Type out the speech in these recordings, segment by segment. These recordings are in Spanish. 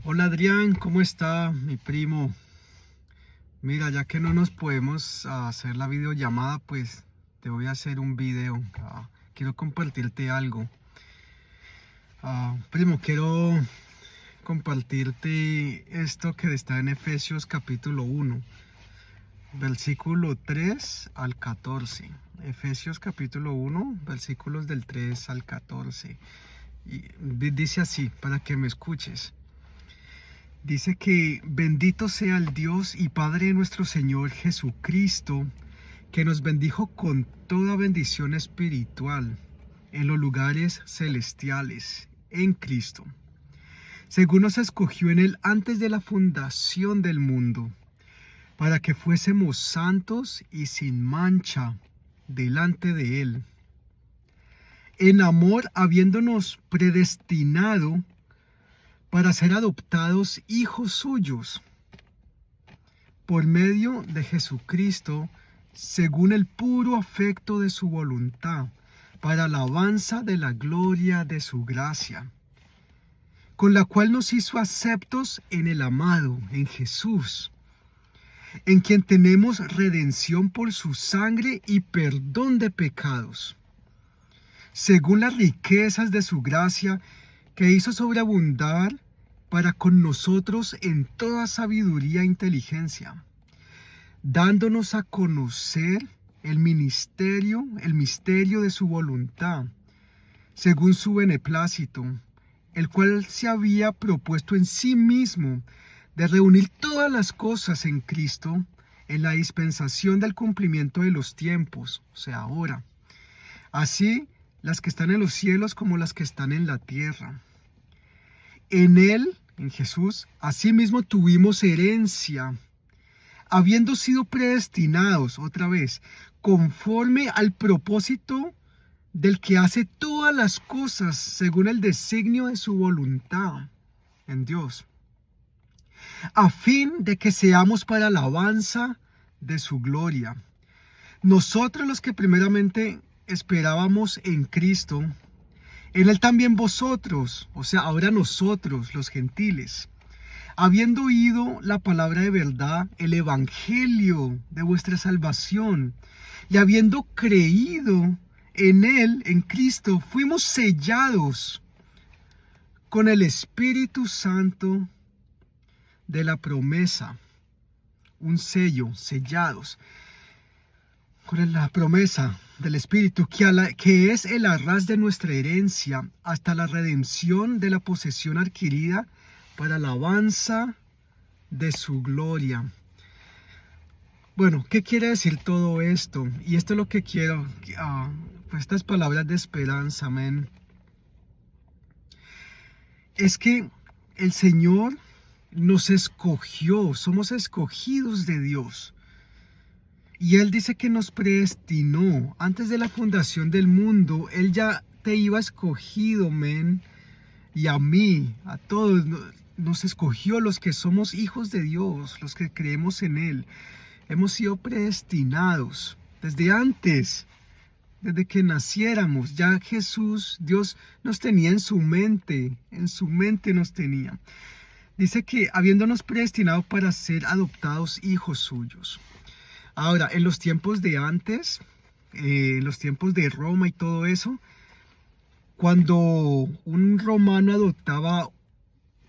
Hola Adrián, ¿cómo está mi primo? Mira, ya que no nos podemos hacer la videollamada, pues te voy a hacer un video. Quiero compartirte algo. Primo, quiero compartirte esto que está en Efesios capítulo 1, versículo 3 al 14. Efesios capítulo 1, versículos del 3 al 14. Y dice así, para que me escuches. Dice que bendito sea el Dios y Padre de nuestro Señor Jesucristo, que nos bendijo con toda bendición espiritual en los lugares celestiales en Cristo, según nos escogió en Él antes de la fundación del mundo, para que fuésemos santos y sin mancha delante de Él, en amor habiéndonos predestinado para ser adoptados hijos suyos por medio de Jesucristo, según el puro afecto de su voluntad, para alabanza de la gloria de su gracia, con la cual nos hizo aceptos en el amado, en Jesús, en quien tenemos redención por su sangre y perdón de pecados, según las riquezas de su gracia, que hizo sobreabundar para con nosotros en toda sabiduría e inteligencia, dándonos a conocer el misterio de su voluntad, según su beneplácito, el cual se había propuesto en sí mismo de reunir todas las cosas en Cristo, en la dispensación del cumplimiento de los tiempos, o sea, ahora, así las que están en los cielos como las que están en la tierra. En Él, en Jesús, asimismo tuvimos herencia, habiendo sido predestinados, otra vez, conforme al propósito del que hace todas las cosas según el designio de su voluntad en Dios, a fin de que seamos para alabanza de su gloria. Nosotros los que primeramente esperábamos en Cristo, en Él también vosotros, o sea, ahora nosotros, los gentiles, habiendo oído la palabra de verdad, el evangelio de vuestra salvación, y habiendo creído en Él, en Cristo, fuimos sellados con el Espíritu Santo de la promesa, un sello, sellados con la promesa del Espíritu, que es el arras de nuestra herencia, hasta la redención de la posesión adquirida para alabanza de su gloria. Bueno, ¿qué quiere decir todo esto? Y esto es lo que quiero, pues estas palabras de esperanza, amén. Es que el Señor nos escogió, somos escogidos de Dios. Y Él dice que nos predestinó. Antes de la fundación del mundo, Él ya te iba escogido, men. Y a mí, a todos, nos escogió los que somos hijos de Dios, los que creemos en Él. Hemos sido predestinados desde antes, desde que naciéramos. Ya Jesús, Dios nos tenía en su mente nos tenía. Dice que habiéndonos predestinado para ser adoptados hijos suyos. Ahora, en los tiempos de antes, en los tiempos de Roma y todo eso, cuando un romano adoptaba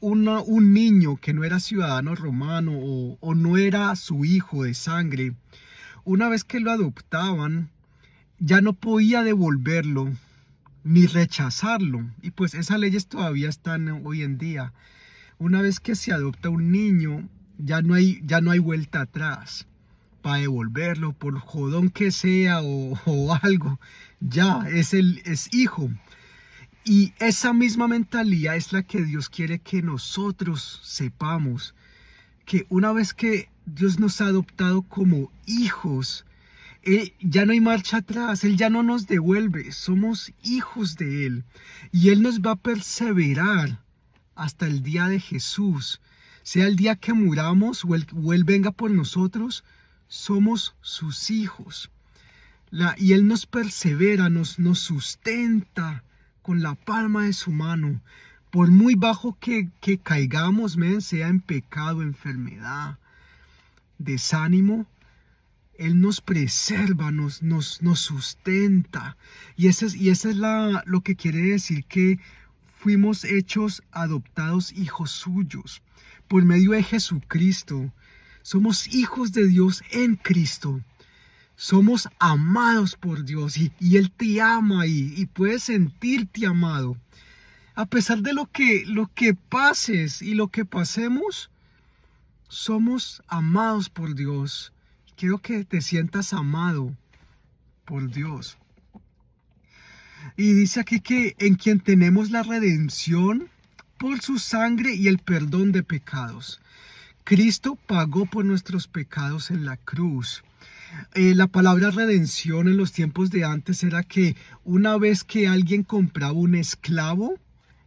un niño que no era ciudadano romano o no era su hijo de sangre, una vez que lo adoptaban, ya no podía devolverlo ni rechazarlo. Y pues esas leyes todavía están hoy en día. Una vez que se adopta un niño, ya no hay vuelta atrás para devolverlo, por jodón que sea o algo, ya es hijo. Y esa misma mentalidad es la que Dios quiere que nosotros sepamos, que una vez que Dios nos ha adoptado como hijos, ya no hay marcha atrás, Él ya no nos devuelve, somos hijos de Él. Y Él nos va a perseverar hasta el día de Jesús, sea el día que muramos o Él venga por nosotros, somos sus hijos. Y Él nos persevera, nos sustenta con la palma de su mano, Por muy bajo que caigamos, sea en pecado, enfermedad, desánimo, Él nos preserva, nos sustenta. Y esa es lo que quiere decir que fuimos hechos, adoptados hijos suyos. Por medio de Jesucristo, somos hijos de Dios en Cristo. Somos amados por Dios y Él te ama y puedes sentirte amado. A pesar de lo que pases y lo que pasemos, somos amados por Dios. Quiero que te sientas amado por Dios. Y dice aquí que en quien tenemos la redención por su sangre y el perdón de pecados. Cristo pagó por nuestros pecados en la cruz. La palabra redención en los tiempos de antes era que una vez que alguien compraba un esclavo,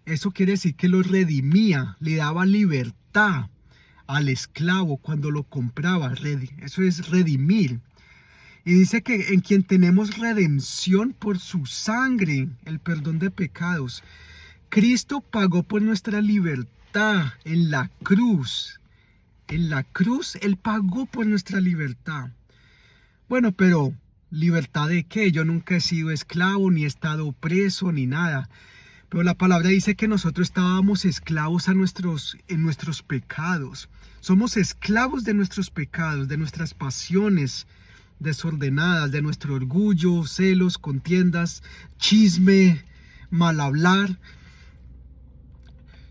eso quiere decir que lo redimía, le daba libertad al esclavo cuando lo compraba. Eso es redimir. Y dice que en quien tenemos redención por su sangre, el perdón de pecados. Cristo pagó por nuestra libertad en la cruz. En la cruz Él pagó por nuestra libertad. Bueno, pero ¿libertad de qué? Yo nunca he sido esclavo, ni he estado preso, ni nada. Pero la palabra dice que nosotros estábamos esclavos en nuestros pecados. Somos esclavos de nuestros pecados, de nuestras pasiones desordenadas, de nuestro orgullo, celos, contiendas, chisme, mal hablar.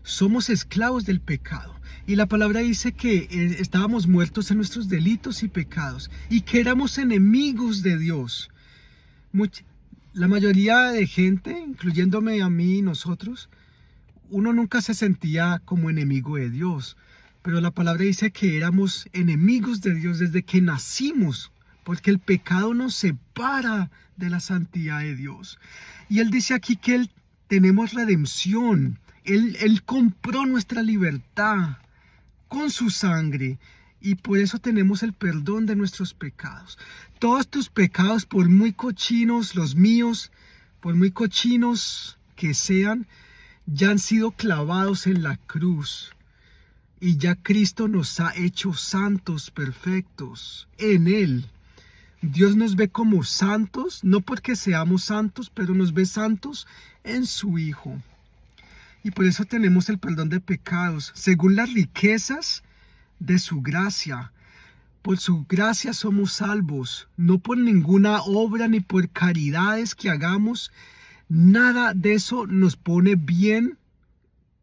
Somos esclavos del pecado. Y la palabra dice que estábamos muertos en nuestros delitos y pecados y que éramos enemigos de Dios. La mayoría de gente, incluyéndome a mí y nosotros, uno nunca se sentía como enemigo de Dios. Pero la palabra dice que éramos enemigos de Dios desde que nacimos, porque el pecado nos separa de la santidad de Dios. Y Él dice aquí que tenemos redención. Él compró nuestra libertad con su sangre y por eso tenemos el perdón de nuestros pecados. Todos tus pecados, por muy cochinos, los míos, por muy cochinos que sean, ya han sido clavados en la cruz. Y ya Cristo nos ha hecho santos, perfectos en Él. Dios nos ve como santos, no porque seamos santos, pero nos ve santos en su Hijo. Y por eso tenemos el perdón de pecados, según las riquezas de su gracia. Por su gracia somos salvos, no por ninguna obra ni por caridades que hagamos. Nada de eso nos pone bien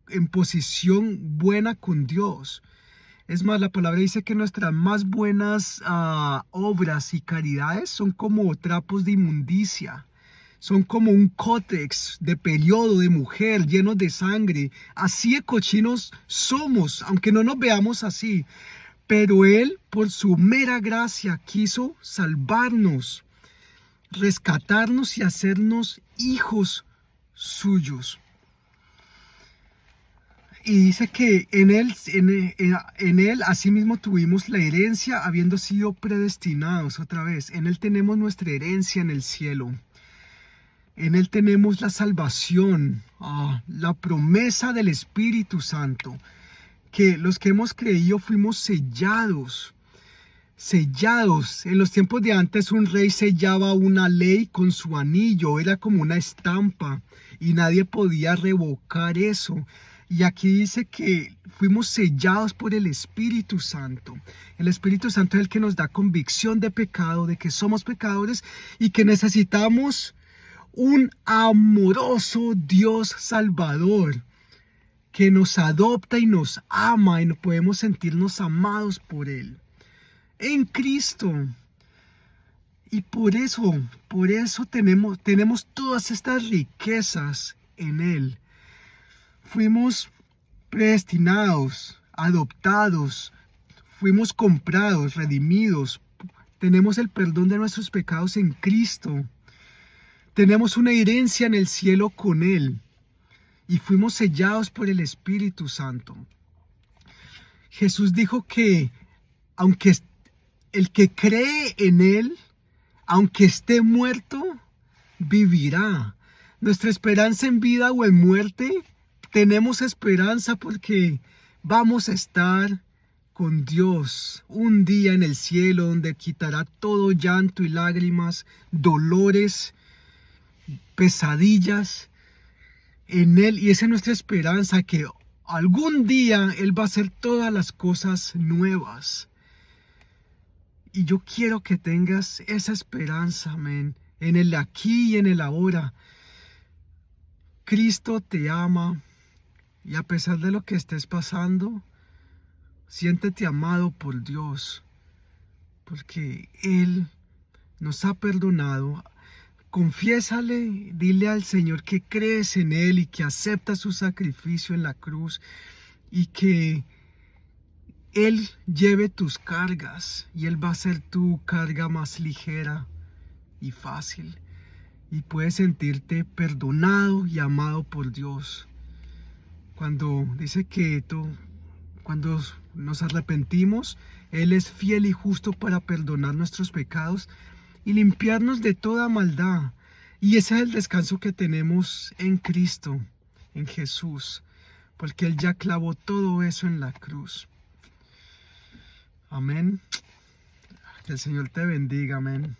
en posición buena con Dios. Es más, la palabra dice que nuestras más buenas obras y caridades son como trapos de inmundicia. Son como un cótex de periodo de mujer lleno de sangre. Así de cochinos somos, aunque no nos veamos así. Pero Él, por su mera gracia, quiso salvarnos, rescatarnos y hacernos hijos suyos. Y dice que en él asimismo tuvimos la herencia, habiendo sido predestinados otra vez. En Él tenemos nuestra herencia en el cielo. En Él tenemos la salvación, la promesa del Espíritu Santo, que los que hemos creído fuimos sellados. En los tiempos de antes un rey sellaba una ley con su anillo, era como una estampa y nadie podía revocar eso. Y aquí dice que fuimos sellados por el Espíritu Santo. El Espíritu Santo es el que nos da convicción de pecado, de que somos pecadores y que necesitamos un amoroso Dios Salvador que nos adopta y nos ama y no podemos sentirnos amados por Él en Cristo. Y por eso tenemos todas estas riquezas en Él. Fuimos predestinados, adoptados, fuimos comprados, redimidos. Tenemos el perdón de nuestros pecados en Cristo. Tenemos una herencia en el cielo con Él y fuimos sellados por el Espíritu Santo. Jesús dijo que aunque el que cree en Él, aunque esté muerto, vivirá. Nuestra esperanza en vida o en muerte tenemos esperanza porque vamos a estar con Dios un día en el cielo donde quitará todo llanto y lágrimas, dolores, pesadillas en Él. Y esa es nuestra esperanza, que algún día Él va a hacer todas las cosas nuevas. Y yo quiero que tengas esa esperanza, amén, en el aquí y en el ahora. Cristo te ama y a pesar de lo que estés pasando, siéntete amado por Dios, porque Él nos ha perdonado. Confiésale, dile al Señor que crees en Él y que aceptas su sacrificio en la cruz y que Él lleve tus cargas y Él va a ser tu carga más ligera y fácil. Y puedes sentirte perdonado y amado por Dios. Cuando dice que cuando nos arrepentimos, Él es fiel y justo para perdonar nuestros pecados y limpiarnos de toda maldad. Y ese es el descanso que tenemos en Cristo, en Jesús, porque Él ya clavó todo eso en la cruz. Amén. Que el Señor te bendiga, amén.